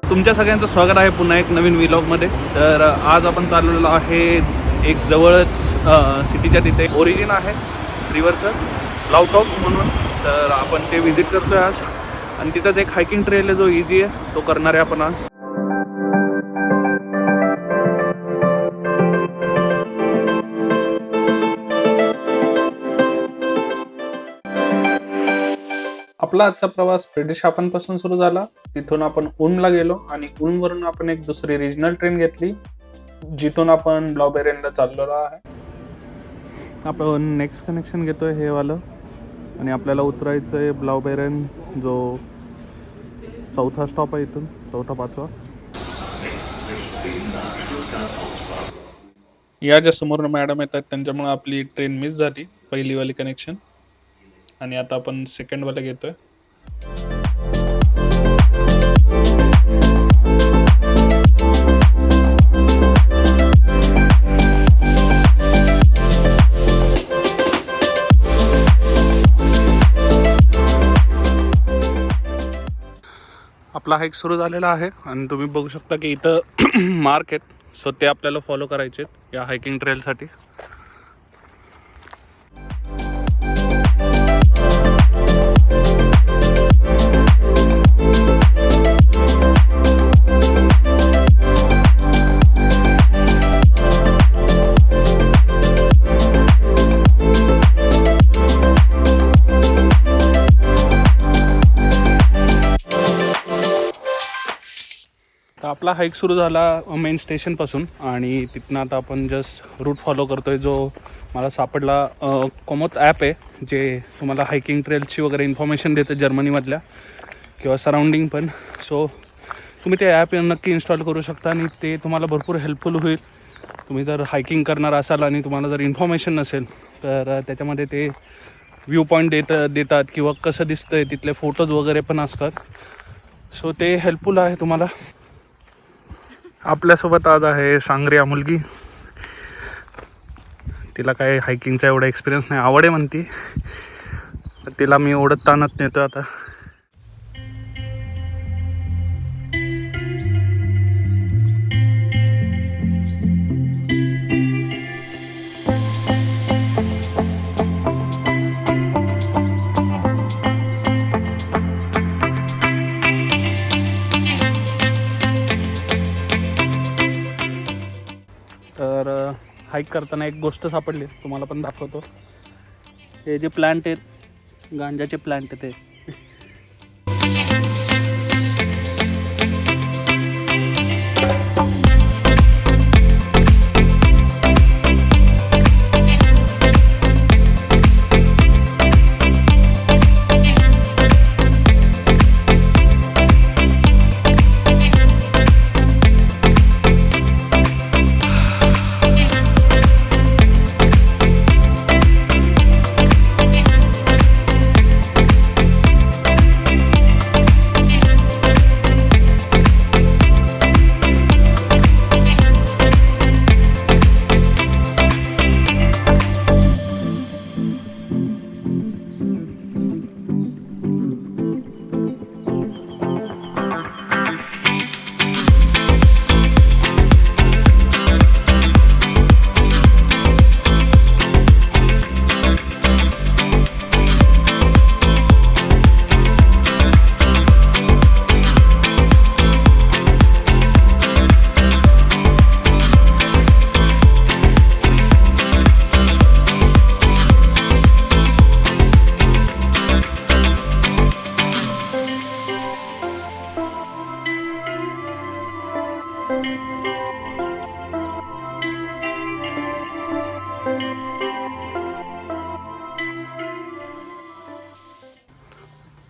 तुमच्या सगळ्यांचं स्वागत आहे पुन्हा एक नवीन व्लॉगमध्ये. तर आज आपण चाललेलो आहे एक जवळच सिटीच्या तिथे ओरिजिन आहे रिव्हरचं लाउटॉक म्हणून. तर आपण ते व्हिजिट करतोय आज आणि तिथंच एक हायकिंग ट्रेल आहे जो इझी आहे, तो करणार आहे आपण आज. आपला आजचा प्रवास पेडशापांपासून सुरू झाला. तिथून आपण उल्मला गेलो आणि उल्मवरून आपण एक दुसरी रिजनल ट्रेन घेतली, जिथून आपण ब्लाउबेरेनला चाललेलो आहे. आपण नेक्स्ट कनेक्शन घेतोय हे वालं आणि आपल्याला उतरायचं आहे ब्लाउबेरेन, जो चौथा स्टॉप आहे इथून, चौथा पाचवा. या ज्या समोर मॅडम येतात त्यांच्यामुळे आपली ट्रेन मिस झाली, पहिलीवाली कनेक्शन, आणि आता आपण सेकंडवाला घेतोय. आपला हाईक सुरू झालेला आहे आणि तुम्ही बघू शकता की इथं मार्क आहेत, सो ते आपल्याला फॉलो करायचे या हायकिंग ट्रेलसाठी. आपला हाईक सुरू झाला मेन स्टेशनपासून आणि तिथनं आता आपण जस्ट रूट फॉलो करतो आहे, जो मला सापडला. कोमोत ॲप आहे जे तुम्हाला हायकिंग ट्रेलची वगैरे इन्फॉर्मेशन देतं जर्मनीमधल्या किंवा सराउंडिंग पण. सो तुम्ही ते ॲप नक्की इन्स्टॉल करू शकता आणि ते तुम्हाला भरपूर हेल्पफुल होईल. तुम्ही जर हायकिंग करणार असाल आणि तुम्हाला जर इन्फॉर्मेशन नसेल तर त्याच्यामध्ये ते व्ह्यू पॉईंट देतात किंवा कसं दिसतं आहे तिथले फोटोज वगैरे पण असतात. सो ते हेल्पफुल आहे तुम्हाला. आपल्यासोबत आज आहे सांगरिया मुलगी. तिला काय हायकिंगचा एवढा एक्सपिरियन्स नाही, आवड आहे म्हणती. तिला मी ओढत ताणत नेतो आता. तर हाईक करताना एक गोष्ट सापडली, तुम्हाला पण दाखवतो. हे जे प्लांट आहेत, गांजाचे प्लांट आहेत,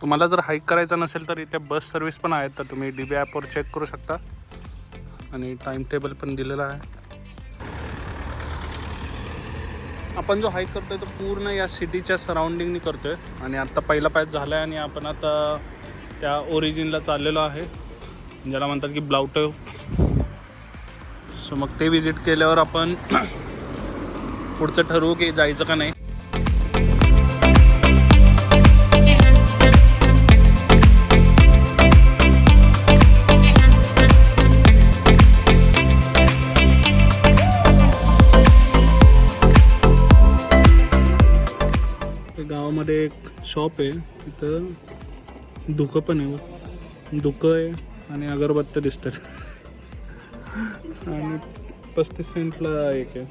तुम्हाला जर हाईक करायचं नसेल तर इथे बस सर्व्हिस पण आहेत, तर तुम्ही DB ॲपवर चेक करू शकता आणि टाइम टेबल पण दिलेला आहे. आपण जो हाईक करतोय तो पूर्ण या सिटीच्या सराउंडिंगनी करतोय आणि आता पहिला पॅच झाला आहे आणि आपण आता त्या ओरिजिनला चाललेलो आहे ज्याला म्हणतात की ब्लाउटो. सो मग ते विजिट केल्यावर आपण पुढचं ठरवू की जायचं का नाही. गावामध्ये एक शॉप आहे, तिथं धुकं पण आहे, धुकं आहे आणि अगरबत्त्या दिसतात आणि 35 सेंटला एक आहे.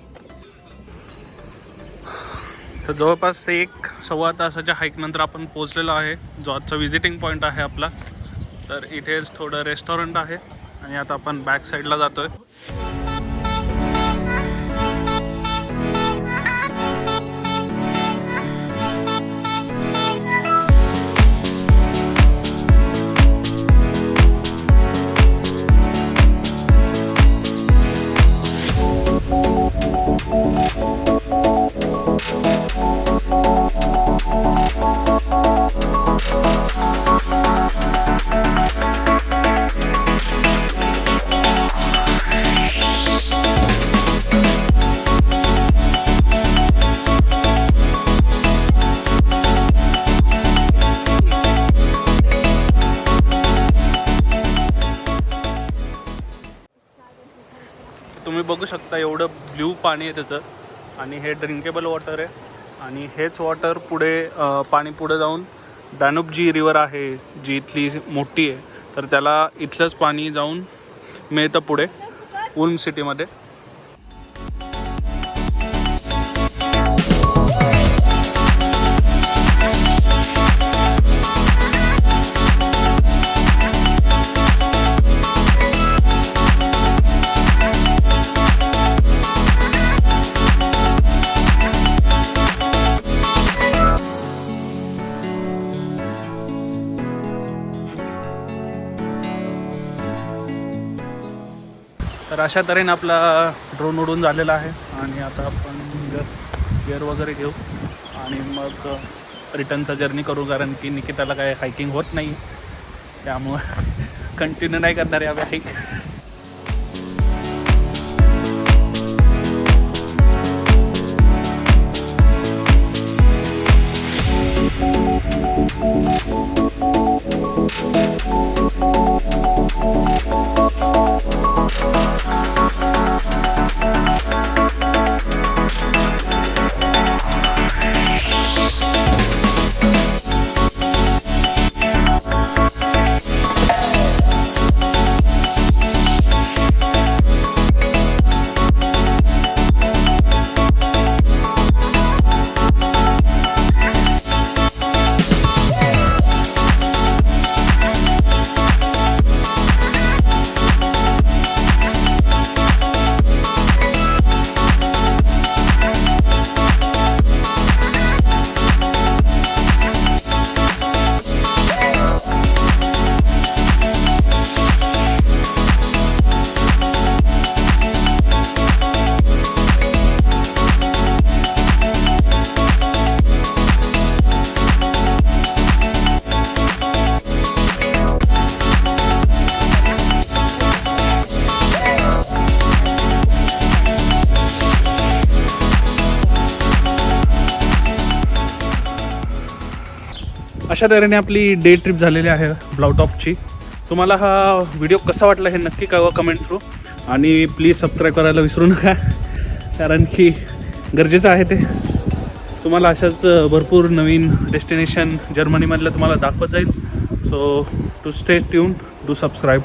तर जवळपास 1-1.25 तासाच्या हाईकनंतर आपण पोचलेलो आहे, जो आजचा विजिटिंग पॉईंट आहे आपला. तर इथेच थोडं रेस्टॉरंट आहे आणि आता आपण बॅक साईडला जातो आहे. तुम्ही बघू शकता एवढं ब्ल्यू पाणी आहे त्याचं आणि हे ड्रिंकेबल वॉटर आहे आणि हेच वॉटर पुढे पाणी पुढे जाऊन डॅन्यूब जी रिवर आहे जी इथली मोठी आहे, तर त्याला इथलंच पाणी जाऊन मिळतं पुढे उल्म सिटीमध्ये. तर अशा तऱ्हेने आपला ड्रोन उडून झालेला आहे आणि आता आपण गिअर वगैरे घेऊ आणि मग रिटर्नचा जर्नी करू, कारण की निकिताला काय हायकिंग होत नाही, त्यामुळं कंटिन्यू नाही करणार आहे आम्ही हाईक. अशा तऱ्हेने आपली डे ट्रिप झालेली आहे ब्लाउटॉपची. तुम्हाला हा व्हिडिओ कसा वाटला हे नक्की कळवा कमेंट थ्रू आणि प्लीज सबस्क्राईब करायला विसरू नका, कारण की गरजेचं आहे ते. तुम्हाला अशाच भरपूर नवीन डेस्टिनेशन जर्मनीमधलं तुम्हाला दाखवत जाईल. So to stay tune, do subscribe.